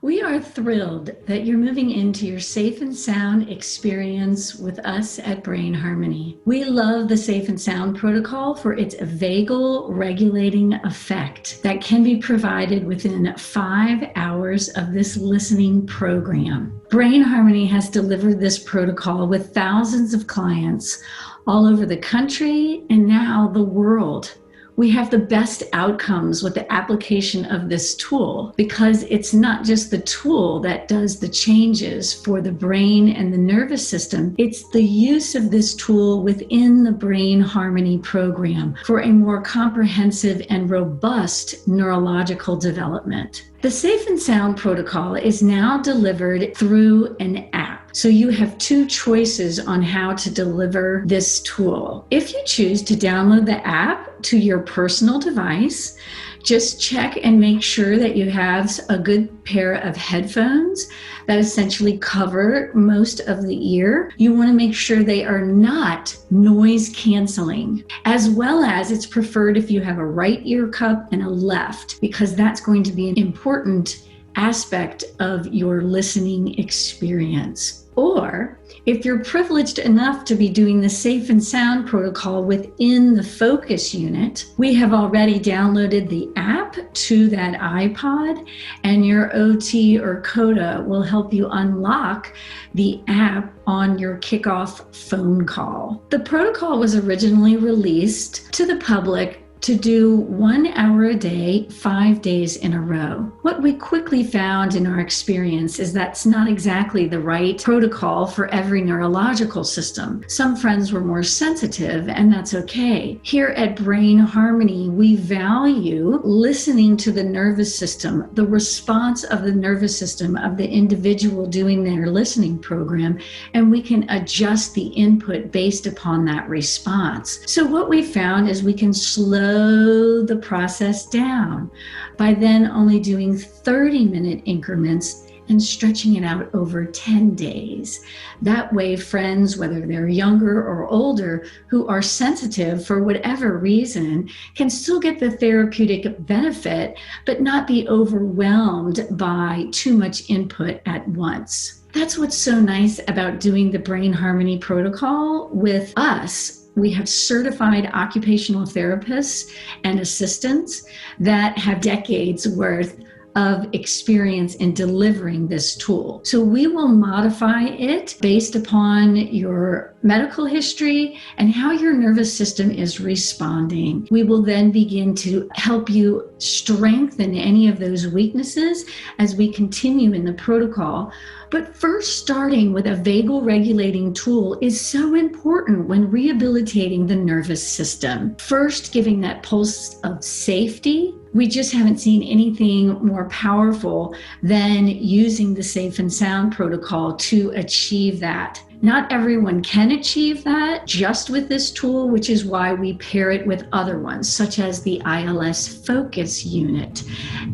We are thrilled that you're moving into your safe and sound experience with us at Brain Harmony. We love the Safe and Sound protocol for its vagal regulating effect that can be provided within 5 hours of this listening program. Brain Harmony has delivered this protocol with thousands of clients all over the country and now the world. We have the best outcomes with the application of this tool because it's not just the tool that does the changes for the brain and the nervous system. It's the use of this tool within the Brain Harmony program for a more comprehensive and robust neurological development. The Safe and Sound protocol is now delivered through an app. So you have 2 choices on how to deliver this tool. If you choose to download the app to your personal device, just check and make sure that you have a good pair of headphones that essentially cover most of the ear. You want to make sure they are not noise canceling, as well as it's preferred if you have a right ear cup and a left, because that's going to be an important aspect of your listening experience. Or if you're privileged enough to be doing the Safe and Sound protocol within the focus unit, we have already downloaded the app to that iPod, and your OT or CODA will help you unlock the app on your kickoff phone call. The protocol was originally released to the public to do 1 hour a day, 5 days in a row. What we quickly found in our experience is that's not exactly the right protocol for every neurological system. Some friends were more sensitive, and that's okay. Here at Brain Harmony, we value listening to the nervous system, the response of the nervous system of the individual doing their listening program, and we can adjust the input based upon that response. So what we found is we can slow the process down by then only doing 30-minute increments and stretching it out over 10 days. That way, friends, whether they're younger or older, who are sensitive for whatever reason, can still get the therapeutic benefit, but not be overwhelmed by too much input at once. That's what's so nice about doing the Brain Harmony protocol with us. We have certified occupational therapists and assistants that have decades worth of experience in delivering this tool. So we will modify it based upon your medical history and how your nervous system is responding. We will then begin to help you strengthen any of those weaknesses as we continue in the protocol. But first, starting with a vagal regulating tool is so important when rehabilitating the nervous system. First, giving that pulse of safety. We just haven't seen anything more powerful than using the Safe and Sound protocol to achieve that. Not everyone can achieve that just with this tool, which is why we pair it with other ones, such as the ILS Focus Unit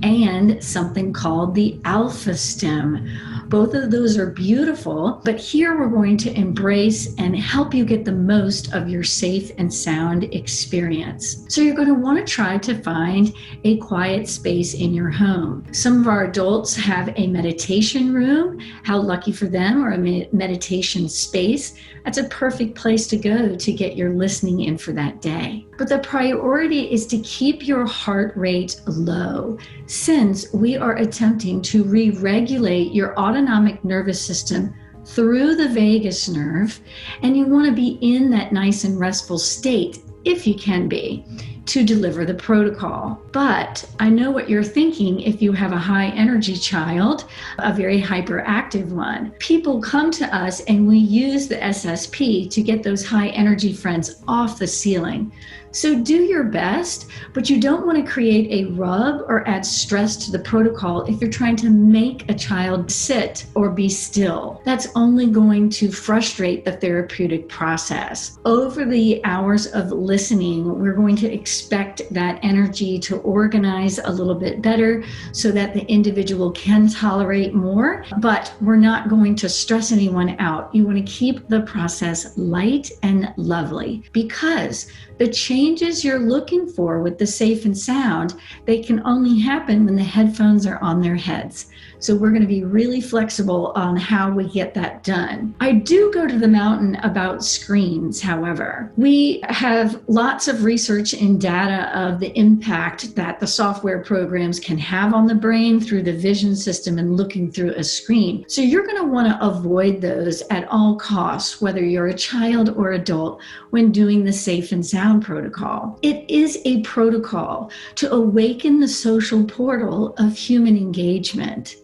and something called the Alpha Stem. Both of those are beautiful, but here we're going to embrace and help you get the most of your safe and sound experience. So you're going to want to try to find a quiet space in your home. Some of our adults have a meditation room. How lucky for them, or a meditation space. That's a perfect place to go to get your listening in for that day. But the priority is to keep your heart rate low, since we are attempting to re-regulate your autonomic nervous system through the vagus nerve, and you want to be in that nice and restful state, if you can be, to deliver the protocol. But I know what you're thinking if you have a high energy child, a very hyperactive one. People come to us and we use the SSP to get those high energy friends off the ceiling. So do your best, but you don't want to create a rub or add stress to the protocol if you're trying to make a child sit or be still. That's only going to frustrate the therapeutic process. Over the hours of listening, we're going to expect that energy to organize a little bit better so that the individual can tolerate more, but we're not going to stress anyone out. You want to keep the process light and lovely, because the changes you're looking for with the Safe and Sound, they can only happen when the headphones are on their heads. So we're going to be really flexible on how we get that done. I do go to the mountain about screens, however. We have lots of research and data of the impact that the software programs can have on the brain through the vision system and looking through a screen. So you're going to want to avoid those at all costs, whether you're a child or adult, when doing the Safe and Sound protocol. It is a protocol to awaken the social portal of human engagement.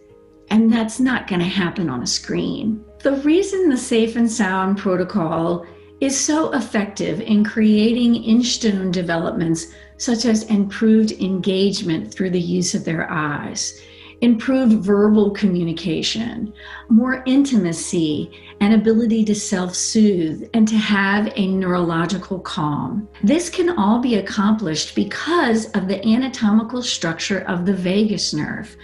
And that's not going to happen on a screen. The reason the Safe and Sound protocol is so effective in creating in-stone developments such as improved engagement through the use of their eyes, improved verbal communication, more intimacy, and ability to self-soothe and to have a neurological calm. This can all be accomplished because of the anatomical structure of the vagus nerve.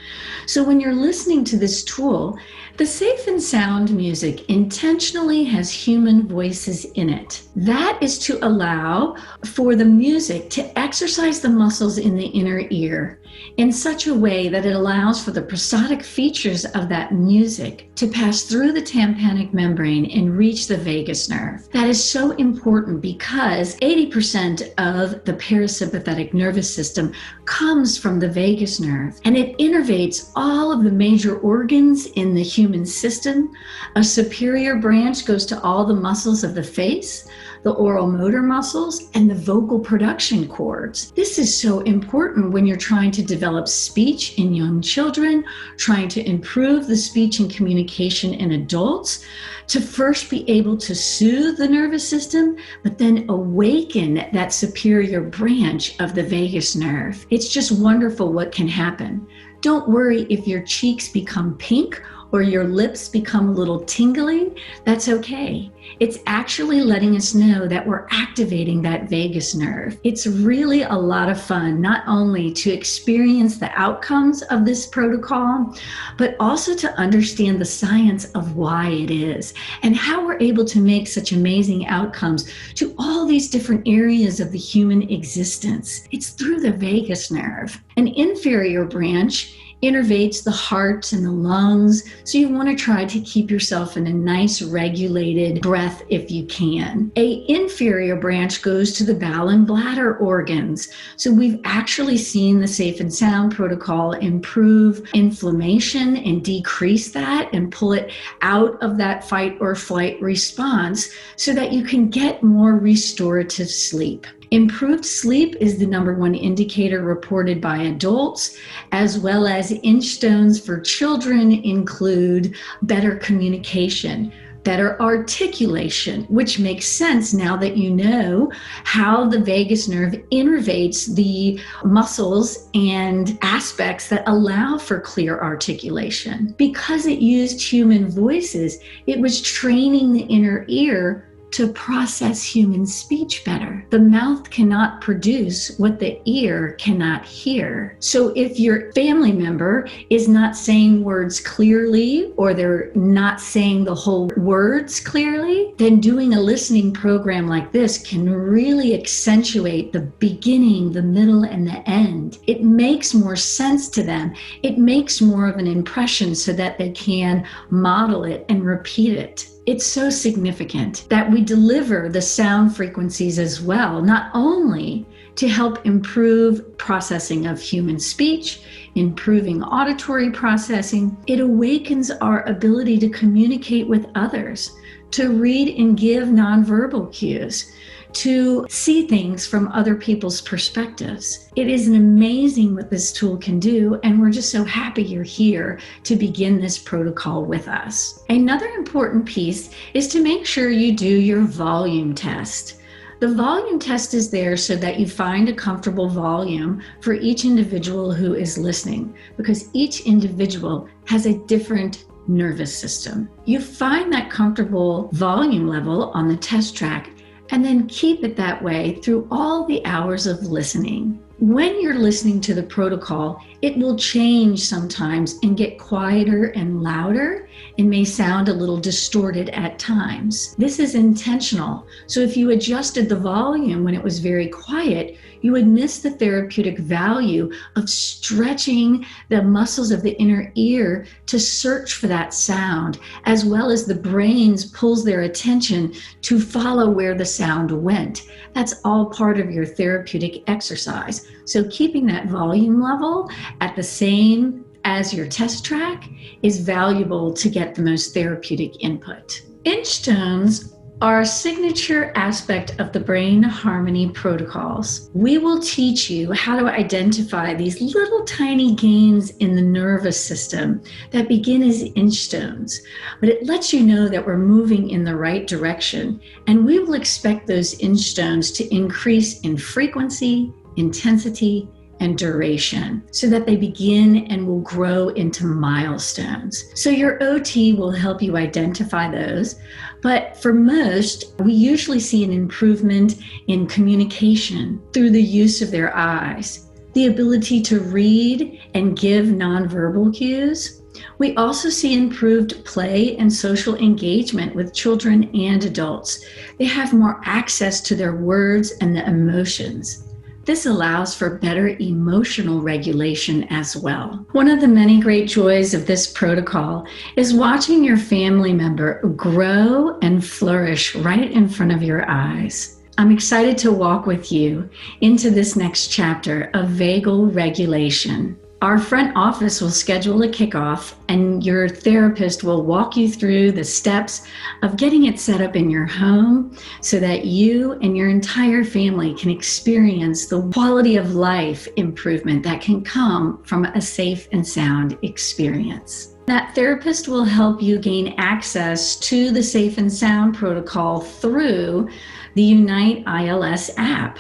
So when you're listening to this tool, the Safe and Sound music intentionally has human voices in it. That is to allow for the music to exercise the muscles in the inner ear in such a way that it allows for the prosodic features of that music to pass through the tympanic membrane and reach the vagus nerve. That is so important because 80% of the parasympathetic nervous system comes from the vagus nerve, and it innervates all of the major organs in the human system. A superior branch goes to all the muscles of the face, the oral motor muscles, and the vocal production cords. This is so important when you're trying to develop speech in young children, trying to improve the speech and communication in adults, to first be able to soothe the nervous system, but then awaken that superior branch of the vagus nerve. It's just wonderful what can happen. Don't worry if your cheeks become pink or your lips become a little tingling. That's okay. It's actually letting us know that we're activating that vagus nerve. It's really a lot of fun, not only to experience the outcomes of this protocol, but also to understand the science of why it is and how we're able to make such amazing outcomes to all these different areas of the human existence. It's through the vagus nerve. An inferior branch innervates the heart and the lungs. So you want to try to keep yourself in a nice regulated breath if you can. A inferior branch goes to the bowel and bladder organs. So we've actually seen the Safe and Sound protocol improve inflammation and decrease that and pull it out of that fight or flight response so that you can get more restorative sleep. Improved sleep is the #1 indicator reported by adults, as well as in-stones for children include better communication, better articulation, which makes sense now that you know how the vagus nerve innervates the muscles and aspects that allow for clear articulation. Because it used human voices, it was training the inner ear to process human speech better. The mouth cannot produce what the ear cannot hear. So if your family member is not saying words clearly, or they're not saying the whole words clearly, then doing a listening program like this can really accentuate the beginning, the middle, and the end. It makes more sense to them. It makes more of an impression so that they can model it and repeat it. It's so significant that we deliver the sound frequencies as well, not only to help improve processing of human speech, improving auditory processing, it awakens our ability to communicate with others, to read and give nonverbal cues, to see things from other people's perspectives. It is amazing what this tool can do, and we're just so happy you're here to begin this protocol with us. Another important piece is to make sure you do your volume test. The volume test is there so that you find a comfortable volume for each individual who is listening, because each individual has a different nervous system. You find that comfortable volume level on the test track and then keep it that way through all the hours of listening. when you're listening to the protocol, it will change sometimes and get quieter and louder and may sound a little distorted at times. This is intentional. So if you adjusted the volume when it was very quiet, you would miss the therapeutic value of stretching the muscles of the inner ear to search for that sound, as well as the brain's pulls their attention to follow where the sound went. That's all part of your therapeutic exercise. So keeping that volume level at the same as your test track is valuable to get the most therapeutic input. Inch tones are a signature aspect of the brain harmony protocols. We will teach you how to identify these little tiny gains in the nervous system that begin as inch tones, but it lets you know that we're moving in the right direction, and we will expect those inch tones to increase in frequency, intensity, and duration so that they begin and will grow into milestones. So your OT will help you identify those. But for most, we usually see an improvement in communication through the use of their eyes, the ability to read and give nonverbal cues. We also see improved play and social engagement with children and adults. They have more access to their words and the emotions. This allows for better emotional regulation as well. One of the many great joys of this protocol is watching your family member grow and flourish right in front of your eyes. I'm excited to walk with you into this next chapter of vagal regulation. Our front office will schedule a kickoff, and your therapist will walk you through the steps of getting it set up in your home so that you and your entire family can experience the quality of life improvement that can come from a safe and sound experience. That therapist will help you gain access to the Safe and Sound protocol through the Unite ILS app.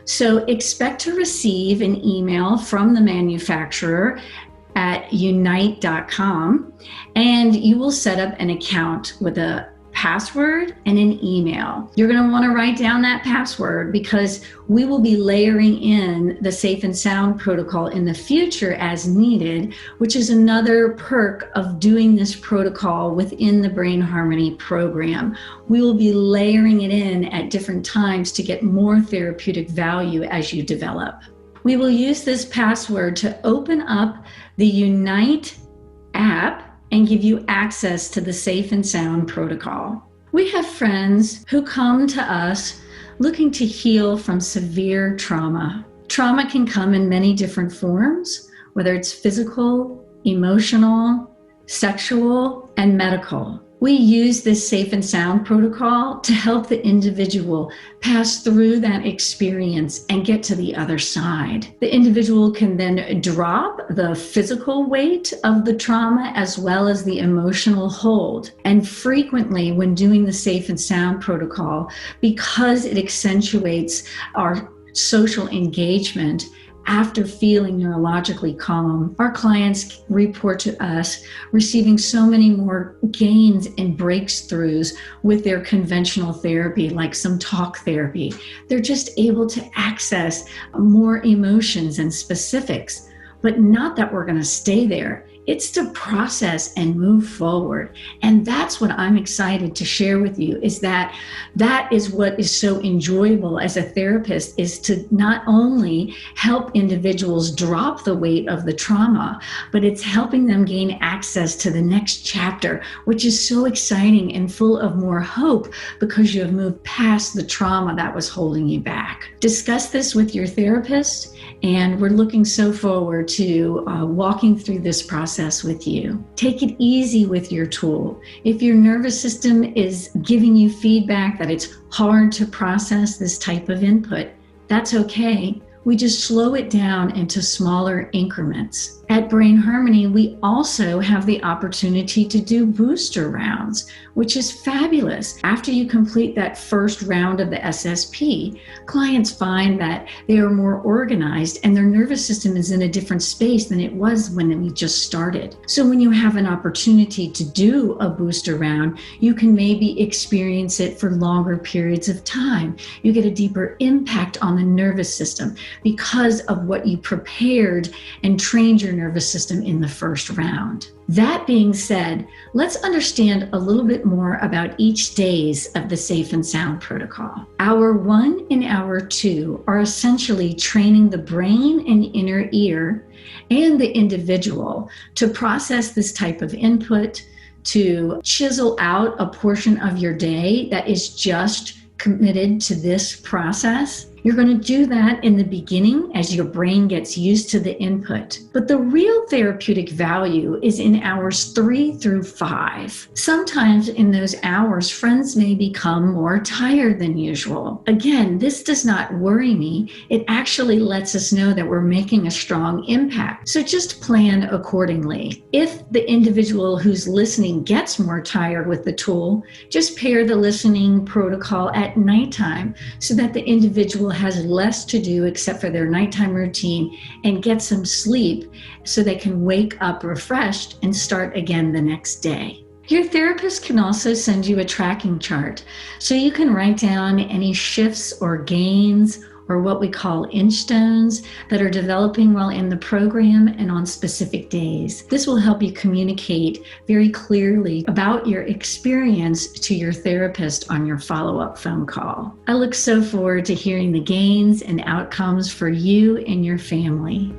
So expect to receive an email from the manufacturer at unite.com, and you will set up an account with a password and an email. You're going to want to write down that password because we will be layering in the Safe and Sound protocol in the future as needed, which is another perk of doing this protocol within the Brain Harmony program. We will be layering it in at different times to get more therapeutic value as you develop. We will use this password to open up the Unite app and give you access to the Safe and Sound protocol. We have friends who come to us looking to heal from severe trauma. Trauma can come in many different forms, whether it's physical, emotional, sexual, and medical. We use this Safe and Sound protocol to help the individual pass through that experience and get to the other side. The individual can then drop the physical weight of the trauma as well as the emotional hold. And frequently when doing the Safe and Sound protocol, because it accentuates our social engagement, after feeling neurologically calm, our clients report to us receiving so many more gains and breakthroughs with their conventional therapy, like some talk therapy. They're just able to access more emotions and specifics, but not that we're going to stay there. It's to process and move forward. And that's what I'm excited to share with you, is that is what is so enjoyable as a therapist, is to not only help individuals drop the weight of the trauma, but it's helping them gain access to the next chapter, which is so exciting and full of more hope because you have moved past the trauma that was holding you back. Discuss this with your therapist, and we're looking so forward to walking through this process with you. Take it easy with your tool. If your nervous system is giving you feedback that it's hard to process this type of input, that's okay. We just slow it down into smaller increments. At Brain Harmony, we also have the opportunity to do booster rounds, which is fabulous. After you complete that first round of the SSP, clients find that they are more organized and their nervous system is in a different space than it was when we just started. So when you have an opportunity to do a booster round, you can maybe experience it for longer periods of time. You get a deeper impact on the nervous system because of what you prepared and trained your nervous system in the first round. That being said, let's understand a little bit more about each days of the Safe and Sound protocol. Hour 1 and hour 2 are essentially training the brain and inner ear and the individual to process this type of input, to chisel out a portion of your day that is just committed to this process. You're going to do that in the beginning as your brain gets used to the input. But the real therapeutic value is in hours 3 through 5. Sometimes in those hours, friends may become more tired than usual. Again, this does not worry me. It actually lets us know that we're making a strong impact. So just plan accordingly. If the individual who's listening gets more tired with the tool, just pair the listening protocol at nighttime so that the individual has less to do except for their nighttime routine and get some sleep so they can wake up refreshed and start again the next day. Your therapist can also send you a tracking chart so you can write down any shifts or gains or what we call inch stones that are developing while in the program and on specific days. This will help you communicate very clearly about your experience to your therapist on your follow-up phone call. I look so forward to hearing the gains and outcomes for you and your family.